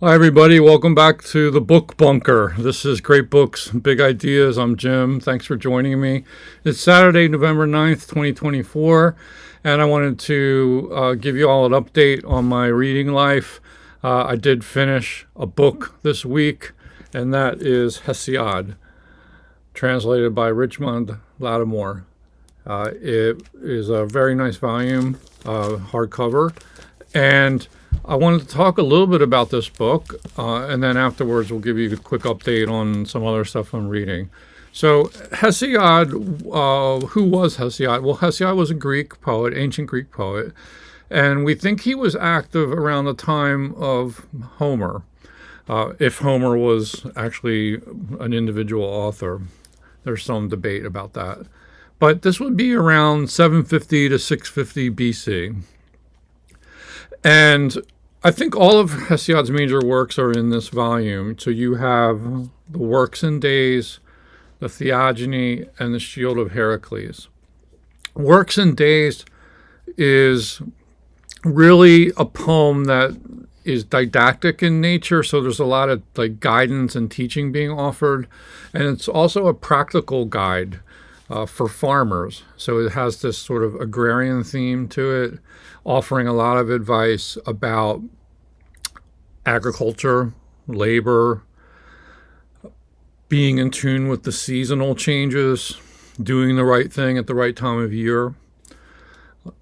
Hi, everybody. Welcome back to the Book Bunker. This is Great Books, Big Ideas. I'm Jim. Thanks for joining me. It's Saturday, November 9th, 2024, and I wanted to give you all an update on my reading life. I did finish a book this week, and that is Hesiod, translated by Richmond Lattimore. It is a very nice volume, hardcover, and I wanted to talk a little bit about this book, and then afterwards we'll give you a quick update on some other stuff I'm reading. So Hesiod, who was Hesiod? Well, Hesiod was a Greek poet, ancient Greek poet, and we think he was active around the time of Homer, if Homer was actually an individual author. There's some debate about that. But this would be around 750 to 650 BC. And I think all of Hesiod's major works are in this volume. So you have the Works and Days, the Theogony, and the Shield of Heracles. Works and Days is really a poem that is didactic in nature. So there's a lot of guidance and teaching being offered. And it's also a practical guide for farmers. So it has this sort of agrarian theme to it, offering a lot of advice about agriculture, labor, being in tune with the seasonal changes, doing the right thing at the right time of year.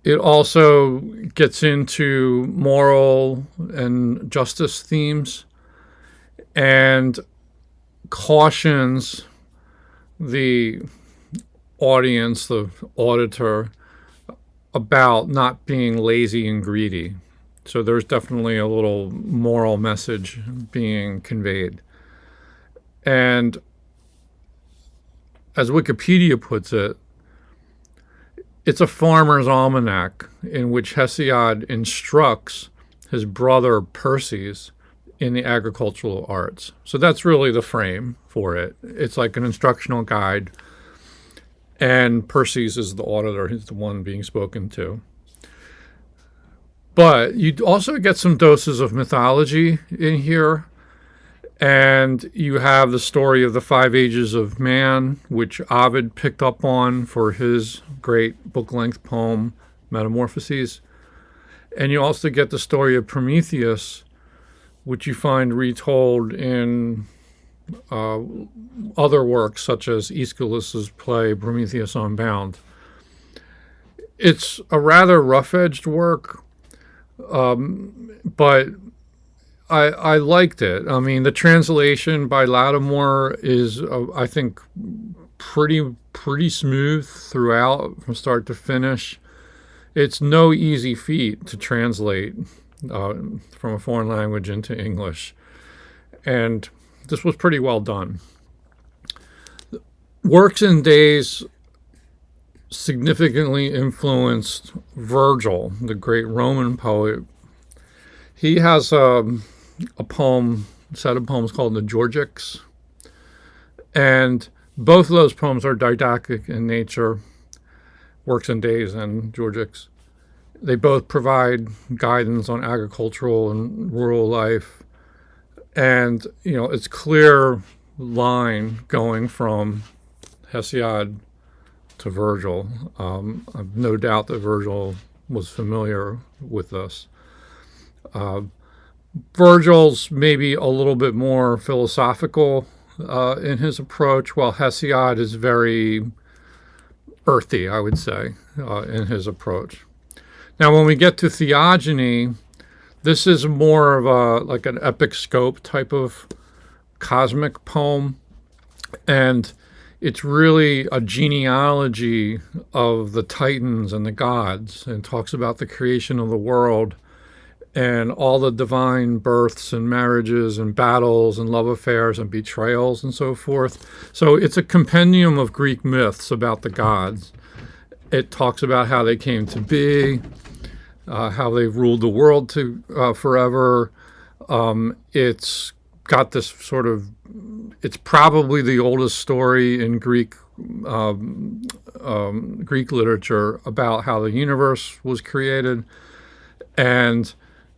It also gets into moral and justice themes and cautions the audience, the auditor, about not being lazy and greedy. So there's definitely a little moral message being conveyed. And as Wikipedia puts it, it's a farmer's almanac in which Hesiod instructs his brother Perses in the agricultural arts. So that's really the frame for it. It's like an instructional guide. And Perses is the auditor. He's the one being spoken to. But you also get some doses of mythology in here. And you have the story of the 5 ages of man, which Ovid picked up on for his great book-length poem, Metamorphoses. And you also get the story of Prometheus, which you find retold in other works such as Aeschylus's play Prometheus Unbound. It's a rather rough-edged work, but I liked it. I mean, the translation by Lattimore is, I think, pretty smooth throughout from start to finish. It's no easy feat to translate from a foreign language into English, and this was pretty well done. Works and Days significantly influenced Virgil, the great Roman poet. He has a set of poems called the Georgics, and both of those poems are didactic in nature, Works and Days and Georgics. They both provide guidance on agricultural and rural life. And, it's clear line going from Hesiod to Virgil. I've no doubt that Virgil was familiar with this. Virgil's maybe a little bit more philosophical in his approach, while Hesiod is very earthy, I would say, in his approach. Now, when we get to Theogony, this is more of an epic scope type of cosmic poem, and it's really a genealogy of the Titans and the gods, and talks about the creation of the world and all the divine births and marriages and battles and love affairs and betrayals and so forth. So it's a compendium of Greek myths about the gods. It talks about how they came to be, how they've ruled the world forever. It's got this sort of, it's probably the oldest story in Greek literature about how the universe was created. And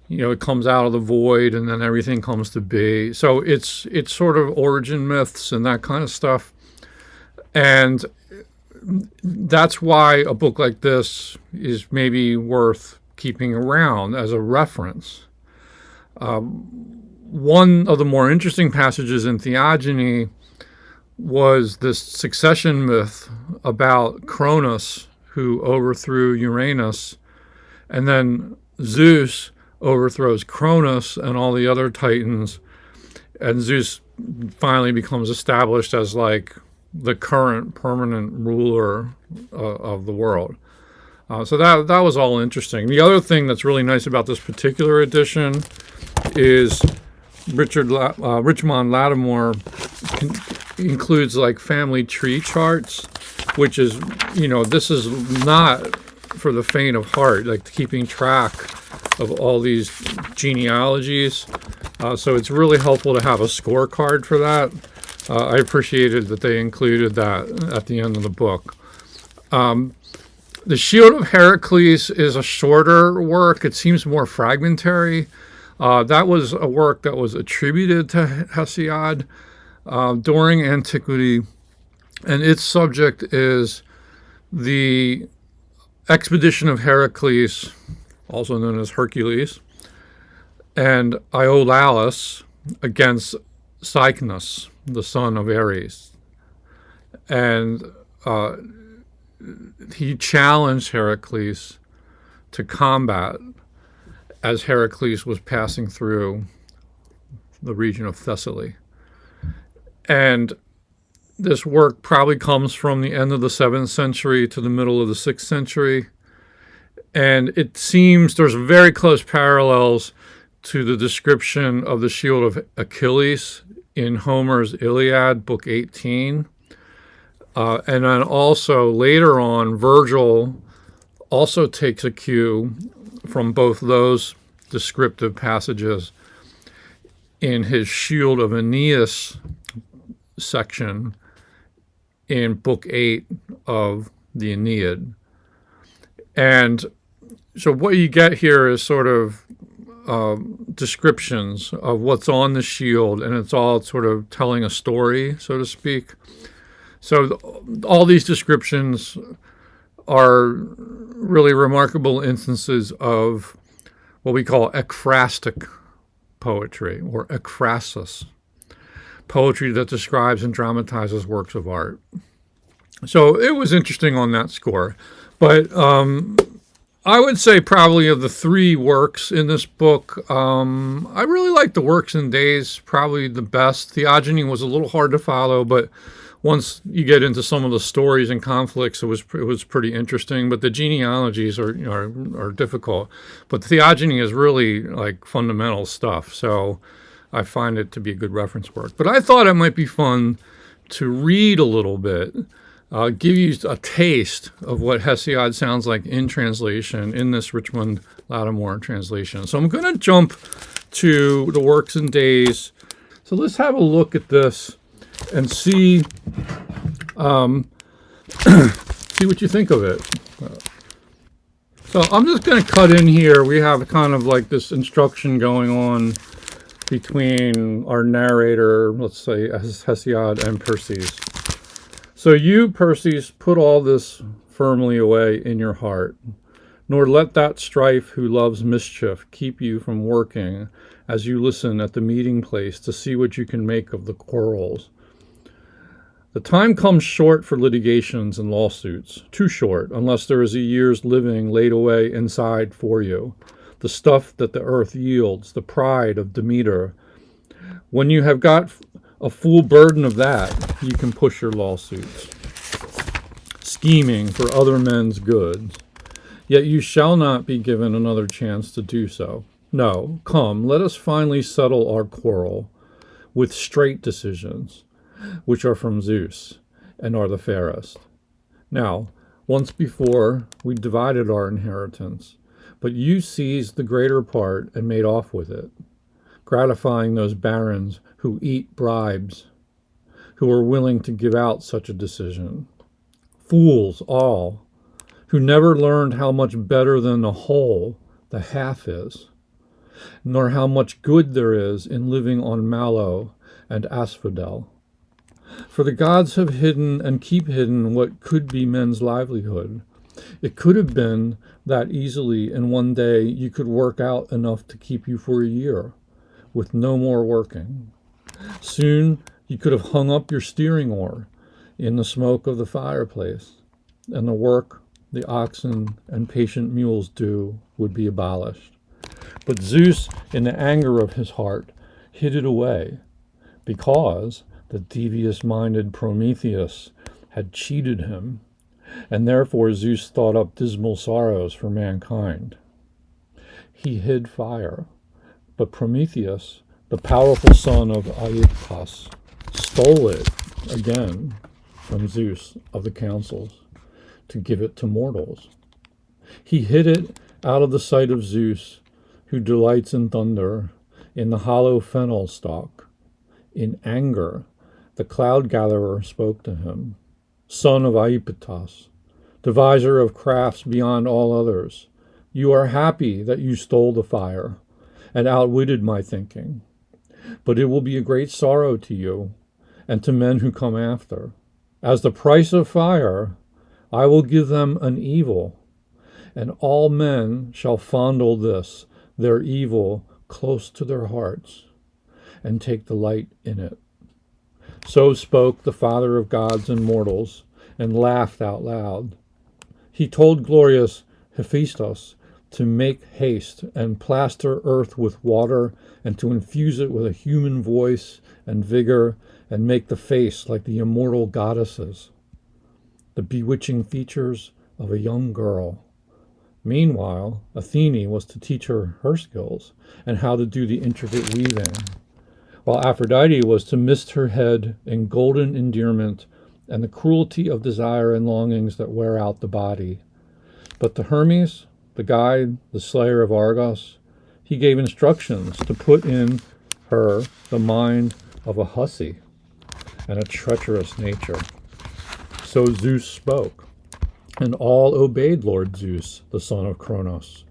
it comes out of the void and then everything comes to be. So it's sort of origin myths and that kind of stuff. And that's why a book like this is maybe worth keeping around as a reference. One of the more interesting passages in Theogony was this succession myth about Cronus, who overthrew Uranus, and then Zeus overthrows Cronus and all the other titans, and Zeus finally becomes established as like the current permanent ruler of the world. So that was all interesting. The other thing that's really nice about this particular edition is Richmond Lattimore includes like family tree charts, which is, this is not for the faint of heart, like keeping track of all these genealogies. So it's really helpful to have a scorecard for that. I appreciated that they included that at the end of the book. The Shield of Heracles is a shorter work. It seems more fragmentary. That was a work that was attributed to Hesiod during antiquity, and its subject is the expedition of Heracles, also known as Hercules, and Iolaus against Cycnus, the son of Ares. And he challenged Heracles to combat as Heracles was passing through the region of Thessaly. And this work probably comes from the end of the 7th century to the middle of the 6th century. And it seems there's very close parallels to the description of the shield of Achilles in Homer's Iliad, Book 18. And then also later on, Virgil also takes a cue from both those descriptive passages in his Shield of Aeneas section in Book 8 of the Aeneid. And so what you get here is sort of descriptions of what's on the shield, and it's all sort of telling a story, so to speak. So all these descriptions are really remarkable instances of what we call ekphrastic poetry, or ekphrasis, poetry that describes and dramatizes works of art. So it was interesting on that score. But I would say probably of the 3 works in this book, I really liked the Works and Days probably the best. Theogony was a little hard to follow, but once you get into some of the stories and conflicts, it was pretty interesting. But the genealogies are difficult. But Theogony is really like fundamental stuff, so I find it to be a good reference work. But I thought it might be fun to read a little bit, give you a taste of what Hesiod sounds like in translation in this Richmond Lattimore translation. So I'm going to jump to the Works and Days. So let's have a look at this and see see what you think of it. So I'm just going to cut in here. We have kind of like this instruction going on between our narrator, let's say Hesiod, and Perses. So you, Perses, put all this firmly away in your heart, nor let that strife who loves mischief keep you from working as you listen at the meeting place to see what you can make of the quarrels. The time comes short for litigations and lawsuits, too short, unless there is a year's living laid away inside for you, the stuff that the earth yields, the pride of Demeter. When you have got a full burden of that, you can push your lawsuits, scheming for other men's goods. Yet you shall not be given another chance to do so. No, come, let us finally settle our quarrel with straight decisions, which are from Zeus, and are the fairest. Now, once before, we divided our inheritance, but you seized the greater part and made off with it, gratifying those barons who eat bribes, who are willing to give out such a decision. Fools all, who never learned how much better than the whole the half is. nor how much good there is in living on mallow and asphodel. For the gods have hidden and keep hidden what could be men's livelihood. It could have been that easily in one day you could work out enough to keep you for a year, with no more working. Soon you could have hung up your steering oar in the smoke of the fireplace, and the work the oxen and patient mules do would be abolished. But Zeus, in the anger of his heart, hid it away, because the devious-minded Prometheus had cheated him, and therefore Zeus thought up dismal sorrows for mankind. He hid fire, but Prometheus, the powerful son of Aias, stole it again from Zeus of the councils to give it to mortals. He hid it out of the sight of Zeus, who delights in thunder, in the hollow fennel stalk. In anger, the cloud-gatherer spoke to him, son of Aias, deviser of crafts beyond all others. You are happy that you stole the fire and outwitted my thinking, but it will be a great sorrow to you and to men who come after. As the price of fire, I will give them an evil, and all men shall fondle this, their evil, close to their hearts, and take delight in it. So spoke the father of gods and mortals, and laughed out loud. He told glorious Hephaestus to make haste and plaster earth with water, and to infuse it with a human voice and vigor, and make the face like the immortal goddesses, the bewitching features of a young girl. Meanwhile, Athene was to teach her her skills and how to do the intricate weaving, while Aphrodite was to mist her head in golden endearment and the cruelty of desire and longings that wear out the body. But to Hermes, the guide, the slayer of Argos, he gave instructions to put in her the mind of a hussy and a treacherous nature. So Zeus spoke, and all obeyed Lord Zeus, the son of Cronos.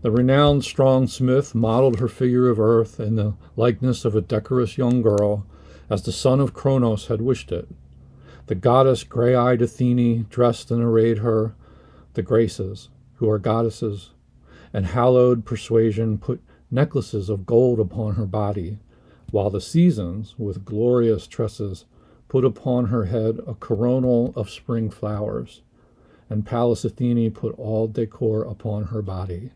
The renowned strong smith modeled her figure of earth in the likeness of a decorous young girl, as the son of Cronos had wished it. The goddess gray-eyed Athene dressed and arrayed her, the Graces, who are goddesses, and hallowed persuasion put necklaces of gold upon her body, while the seasons, with glorious tresses, put upon her head a coronal of spring flowers, and Pallas Athene put all decor upon her body.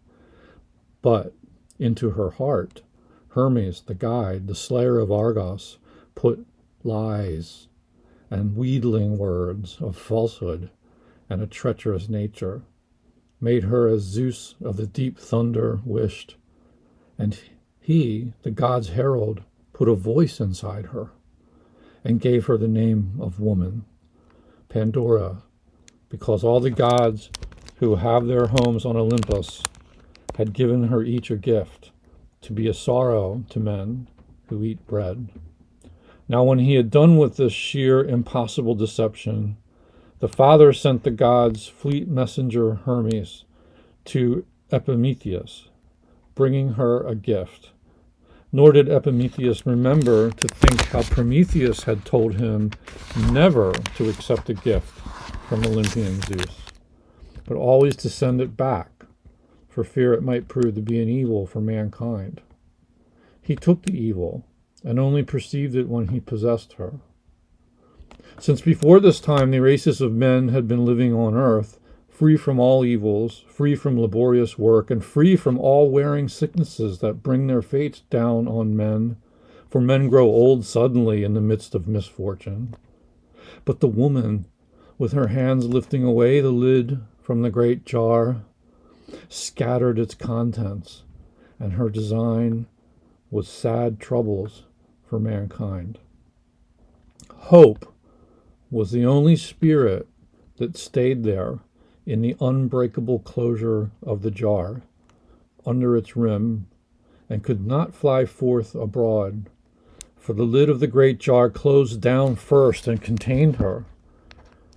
But into her heart, Hermes, the guide, the slayer of Argos, put lies and wheedling words of falsehood and a treacherous nature, made her as Zeus of the deep thunder wished, and he, the god's herald, put a voice inside her and gave her the name of woman, Pandora, because all the gods who have their homes on Olympus had given her each a gift, to be a sorrow to men who eat bread. Now when he had done with this sheer impossible deception, the father sent the gods' fleet messenger Hermes to Epimetheus, bringing her a gift. Nor did Epimetheus remember to think how Prometheus had told him never to accept a gift from Olympian Zeus, but always to send it back, for fear it might prove to be an evil for mankind. He took the evil, and only perceived it when he possessed her. Since before this time the races of men had been living on earth, free from all evils, free from laborious work, and free from all wearing sicknesses that bring their fates down on men, for men grow old suddenly in the midst of misfortune. But the woman, with her hands lifting away the lid from the great jar, scattered its contents, and her design was sad troubles for mankind. Hope was the only spirit that stayed there in the unbreakable closure of the jar, under its rim, and could not fly forth abroad, for the lid of the great jar closed down first and contained her.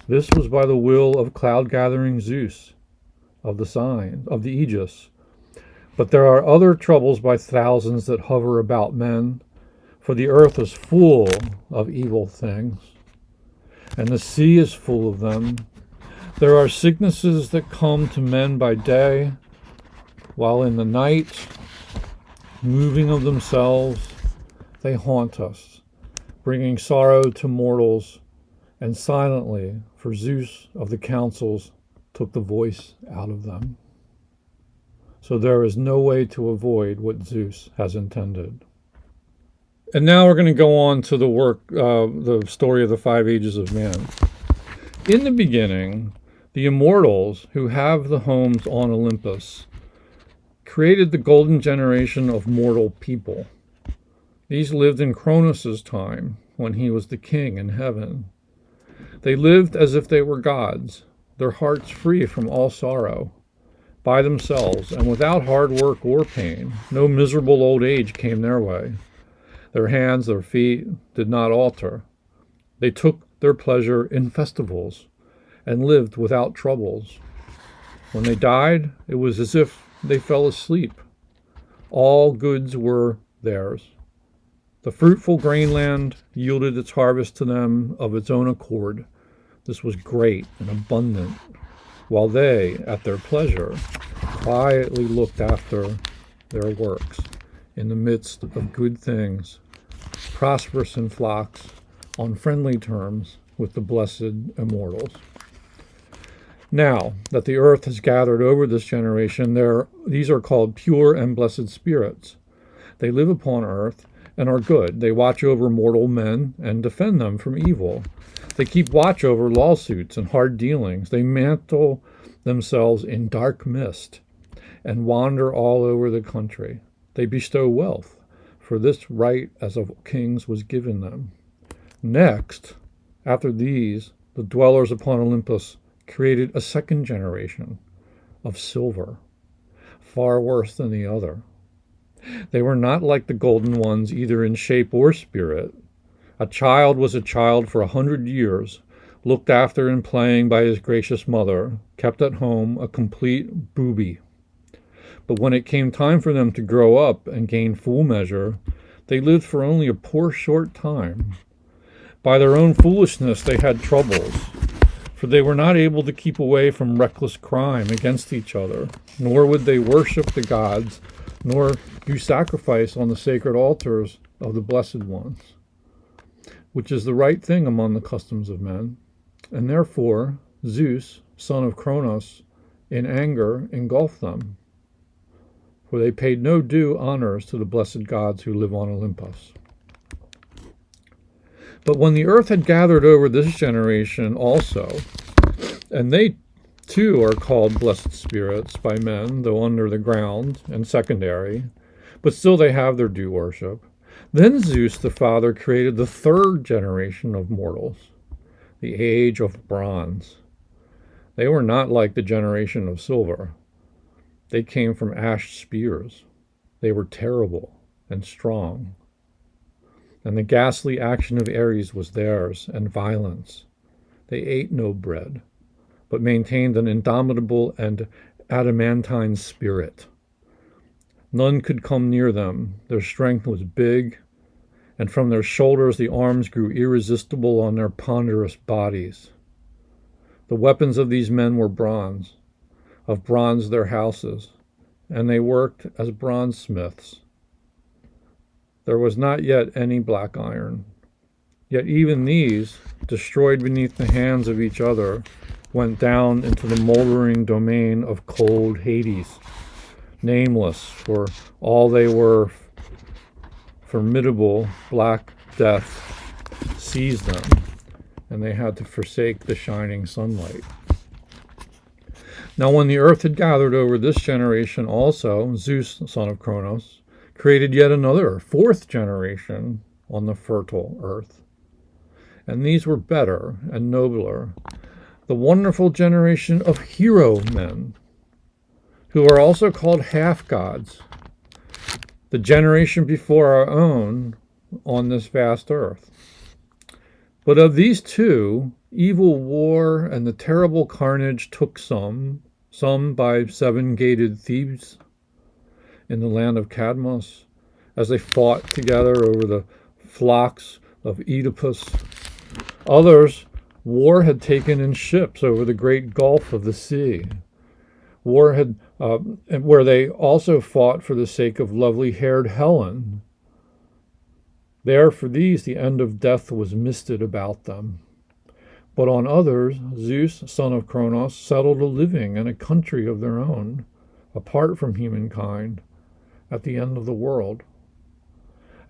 This was by the will of cloud-gathering Zeus, of the sign of the Aegis, But there are other troubles by thousands that hover about men, for the earth is full of evil things, and the sea is full of them. There are sicknesses that come to men by day, while in the night, moving of themselves, they haunt us, bringing sorrow to mortals, and silently, for Zeus of the councils took the voice out of them. So there is no way to avoid what Zeus has intended. And now we're going to go on to the story of the 5 ages of man. In the beginning, the immortals who have the homes on Olympus created the golden generation of mortal people. These lived in Cronus' time, when he was the king in heaven. They lived as if they were gods, their hearts free from all sorrow, by themselves, and without hard work or pain. No miserable old age came their way. Their hands, their feet did not alter. They took their pleasure in festivals and lived without troubles. When they died, it was as if they fell asleep. All goods were theirs. The fruitful grainland yielded its harvest to them of its own accord. This was great and abundant, while they, at their pleasure, quietly looked after their works in the midst of good things, prosperous in flocks, on friendly terms with the blessed immortals. Now that the earth has gathered over this generation, these are called pure and blessed spirits. They live upon earth and are good. They watch over mortal men and defend them from evil. They keep watch over lawsuits and hard dealings. They mantle themselves in dark mist and wander all over the country. They bestow wealth, for this right as of kings was given them. Next, after these, the dwellers upon Olympus created a second generation of silver, far worse than the other. They were not like the golden ones, either in shape or spirit. A child was a child for 100 years, looked after and playing by his gracious mother, kept at home, a complete booby. But when it came time for them to grow up and gain full measure, they lived for only a poor short time. By their own foolishness they had troubles, for they were not able to keep away from reckless crime against each other, nor would they worship the gods, nor do sacrifice on the sacred altars of the blessed ones, which is the right thing among the customs of men. And therefore Zeus, son of Cronus, in anger engulfed them, for they paid no due honors to the blessed gods who live on Olympus. But when the earth had gathered over this generation also, and they too are called blessed spirits by men, though under the ground and secondary, but still they have their due worship, then Zeus the Father created the third generation of mortals, the age of bronze. They were not like the generation of silver. They came from ash spears. They were terrible and strong. And the ghastly action of Ares was theirs, and violence. They ate no bread, but maintained an indomitable and adamantine spirit. None could come near them. Their strength was big, and from their shoulders the arms grew irresistible on their ponderous bodies. The weapons of these men were bronze, of bronze their houses, and they worked as bronze smiths. There was not yet any black iron. Yet even these, destroyed beneath the hands of each other, went down into the moldering domain of cold Hades, nameless, for all they were formidable. Black death seized them, and they had to forsake the shining sunlight. Now when the earth had gathered over this generation also, Zeus, son of Cronus, created yet another, fourth generation on the fertile earth. And these were better and nobler, the wonderful generation of hero men, who are also called half-gods, the generation before our own on this vast earth. But of these two, evil war and the terrible carnage took some by seven-gated Thebes, in the land of Cadmos, as they fought together over the flocks of Oedipus. Others, war had taken in ships over the great gulf of the sea. War had, where they also fought for the sake of lovely-haired Helen. There, for these, the end of death was misted about them. But on others, Zeus, son of Cronos, settled a living and a country of their own, apart from humankind, at the end of the world.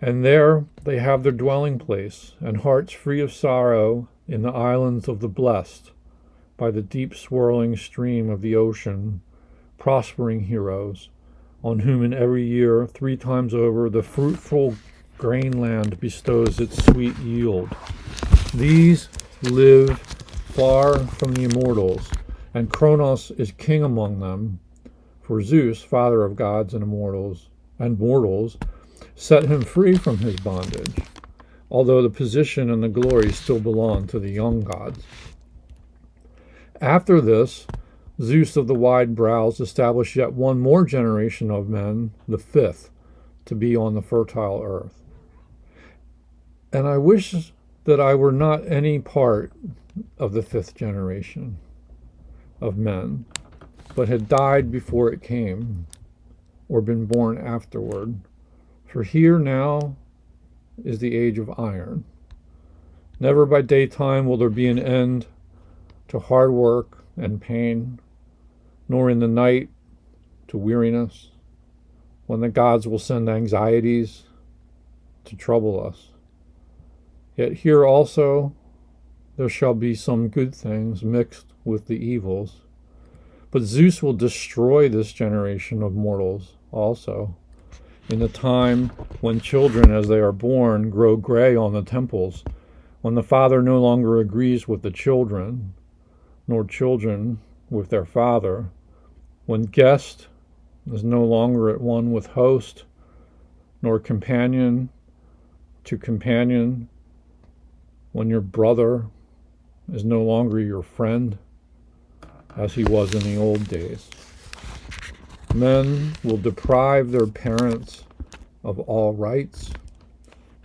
And there they have their dwelling place, and hearts free of sorrow in the islands of the blessed, by the deep swirling stream of the ocean, prospering heroes, on whom in every year 3 times over the fruitful grain land bestows its sweet yield. These live far from the immortals, and Cronos is king among them, for Zeus, father of gods and immortals and mortals, set him free from his bondage, although the position and the glory still belong to the young gods. After this, Zeus of the wide brows established yet one more generation of men, the 5th, to be on the fertile earth. And I wish that I were not any part of the 5th generation of men, but had died before it came, or been born afterward. For here now is the age of iron. Never by daytime will there be an end to hard work and pain, nor in the night to weariness, when the gods will send anxieties to trouble us. Yet here also there shall be some good things mixed with the evils. But Zeus will destroy this generation of mortals also, in the time when children, as they are born, grow gray on the temples, when the father no longer agrees with the children, nor children with their father, when guest is no longer at one with host, nor companion to companion, when your brother is no longer your friend, as he was in the old days. Men will deprive their parents of all rights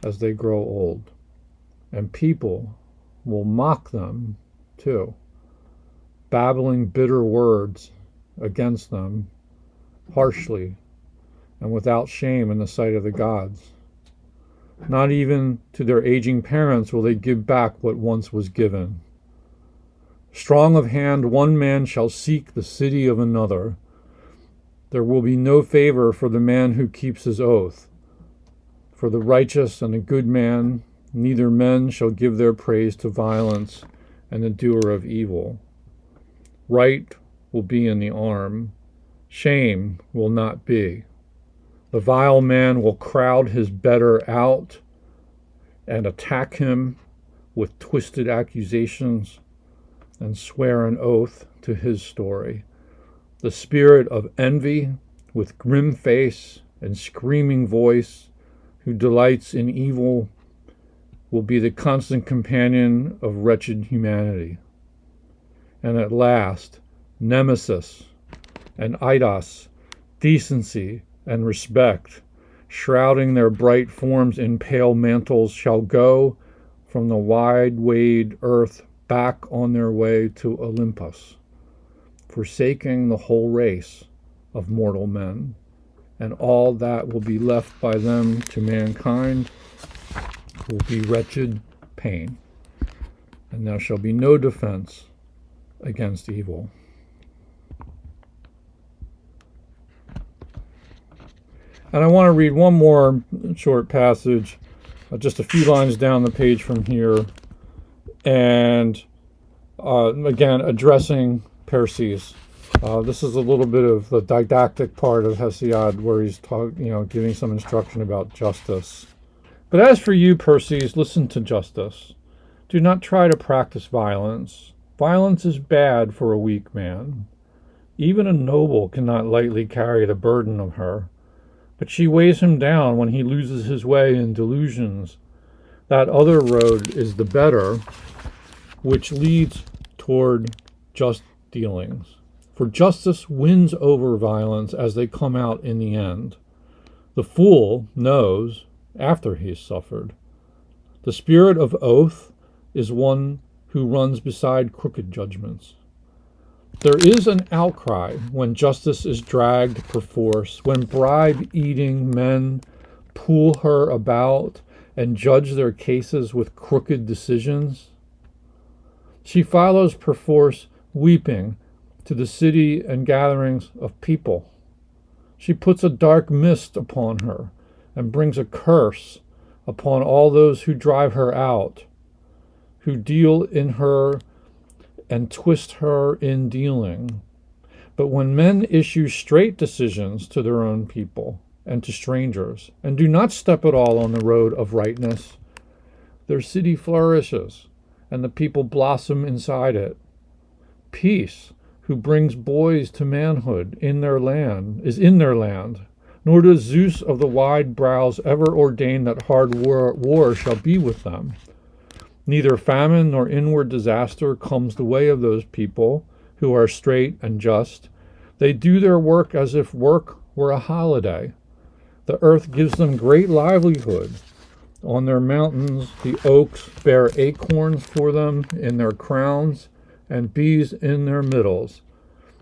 as they grow old, and people will mock them too, babbling bitter words against them harshly and without shame in the sight of the gods. Not even to their aging parents will they give back what once was given. Strong of hand, one man shall seek the city of another. There will be no favor for the man who keeps his oath. For the righteous and the good man, neither men shall give their praise to violence and the doer of evil. Right will be in the arm. Shame will not be. The vile man will crowd his better out and attack him with twisted accusations and swear an oath to his story. The spirit of envy, with grim face and screaming voice, who delights in evil, will be the constant companion of wretched humanity. And at last, nemesis and eidos, decency and respect, shrouding their bright forms in pale mantles, shall go from the wide-wayed earth back on their way to Olympus, forsaking the whole race of mortal men, and all that will be left by them to mankind will be wretched pain, and there shall be no defense against evil. And I want to read one more short passage, just a few lines down the page from here, and again, addressing Perses. This is a little bit of the didactic part of Hesiod, where he's giving some instruction about justice. But as for you, Perses, listen to justice. Do not try to practice violence. Violence is bad for a weak man. Even a noble cannot lightly carry the burden of her. But she weighs him down when he loses his way in delusions. That other road is the better, which leads toward just dealings. for justice wins over violence as they come out in the end. The fool knows after he's suffered. The spirit of oath is one who runs beside crooked judgments. There is an outcry when justice is dragged perforce, when bribe-eating men pull her about and judge their cases with crooked decisions. She follows perforce, weeping, to the city and gatherings of people. She puts a dark mist upon her and brings a curse upon all those who drive her out, who deal in her and twist her in dealing. But when men issue straight decisions to their own people and to strangers, and do not step at all on the road of rightness, their city flourishes, and the people blossom inside it. Peace, who brings boys to manhood in their land, is in their land, nor does Zeus of the wide brows ever ordain that hard war shall be with them. Neither famine nor inward disaster comes the way of those people who are straight and just. They do their work as if work were a holiday. The earth gives them great livelihood. On their mountains the oaks bear acorns for them in their crowns, and bees in their middles.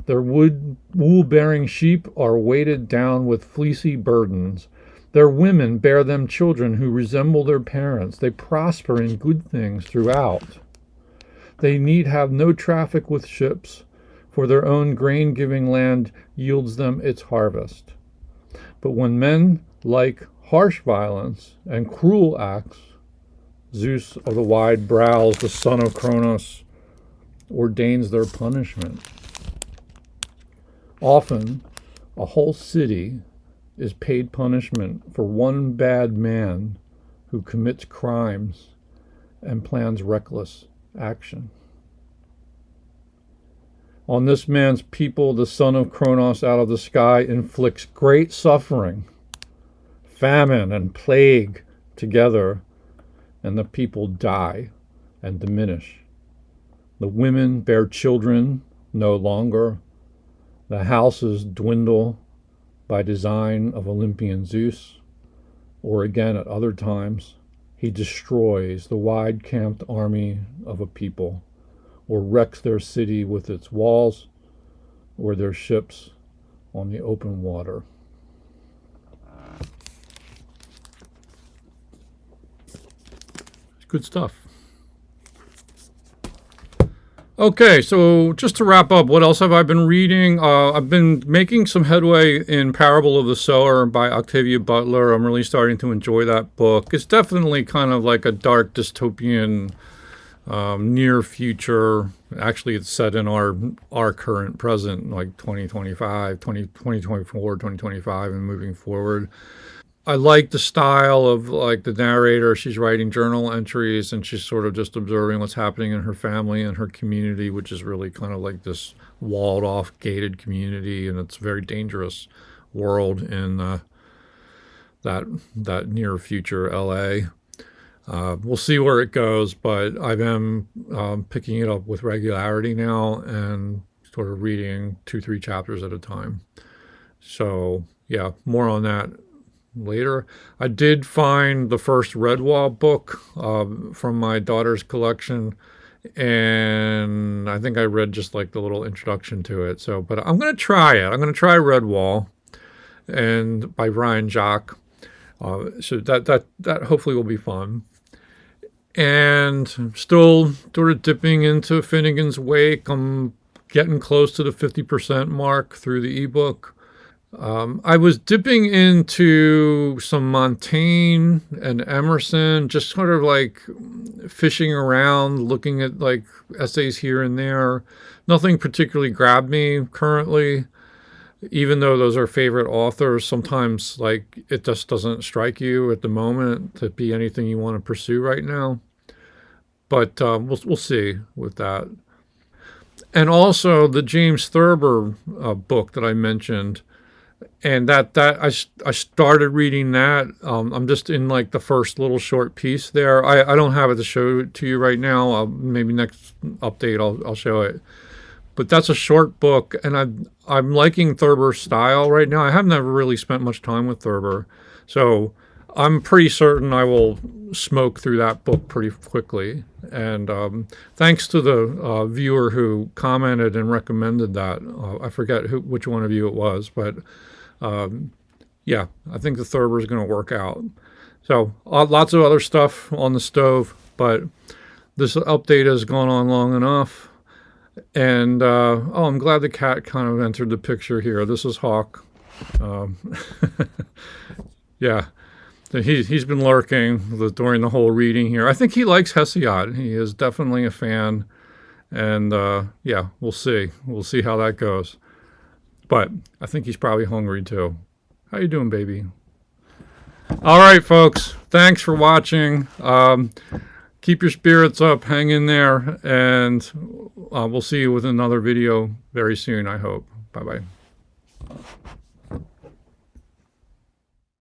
Their wool-bearing sheep are weighted down with fleecy burdens. Their women bear them children who resemble their parents. They prosper in good things throughout. They need have no traffic with ships, for their own grain-giving land yields them its harvest. But when men like harsh violence and cruel acts, Zeus of the wide brows, the son of Kronos, ordains their punishment. Often, a whole city is paid punishment for one bad man who commits crimes and plans reckless action. On this man's people, the son of Kronos out of the sky inflicts great suffering, famine and plague together, and the people die and diminish. The women bear children no longer. The houses dwindle by design of Olympian Zeus, or again at other times, he destroys the wide-camped army of a people, or wrecks their city with its walls, or their ships on the open water. It's good stuff. Okay, so just to wrap up, what else have I been reading? I've been making some headway in Parable of the Sower by Octavia Butler. I'm really starting to enjoy that book. It's definitely kind of like a dark dystopian near future. Actually, it's set in our current present, like 2025, 2024, 2025, and moving forward. I like the style of like the narrator. She's writing journal entries and she's sort of just observing what's happening in her family and her community, which is really kind of like this walled off, gated community. And it's a very dangerous world in that near future LA. We'll see where it goes, but I am picking it up with regularity now and sort of reading 2-3 chapters at a time. So yeah, more on that later. I did find the first Redwall book from my daughter's collection, and I think I read just like the little introduction to it. So, but I'm going to try it. I'm going to try Redwall, and by Ryan Jacques. So that hopefully will be fun. And I'm still sort of dipping into Finnegan's Wake. I'm getting close to the 50% mark through the ebook. I was dipping into some Montaigne and Emerson, just sort of like fishing around, looking at like essays here and there. Nothing particularly grabbed me currently, even though those are favorite authors. Sometimes like it just doesn't strike you at the moment to be anything you want to pursue right now. But we'll see with that. And also the James Thurber book that I mentioned. And that I started reading that. I'm just in like the first little short piece there. I don't have it to show to you right now. Maybe next update I'll show it. But that's a short book, and I'm liking Thurber's style right now. I have never really spent much time with Thurber, so I'm pretty certain I will smoke through that book pretty quickly. And thanks to the viewer who commented and recommended that. I forget which one of you it was, but yeah, I think the Thurber is going to work out. So lots of other stuff on the stove, but this update has gone on long enough. And oh, I'm glad the cat kind of entered the picture here. This is Hawk. Yeah, he's been lurking during the whole reading here. I think he likes Hesiod. He is definitely a fan. And yeah, we'll see. We'll see how that goes. But I think he's probably hungry too. How you doing, baby? All right, folks. Thanks for watching. Keep your spirits up, hang in there, and we'll see you with another video very soon, I hope. Bye-bye.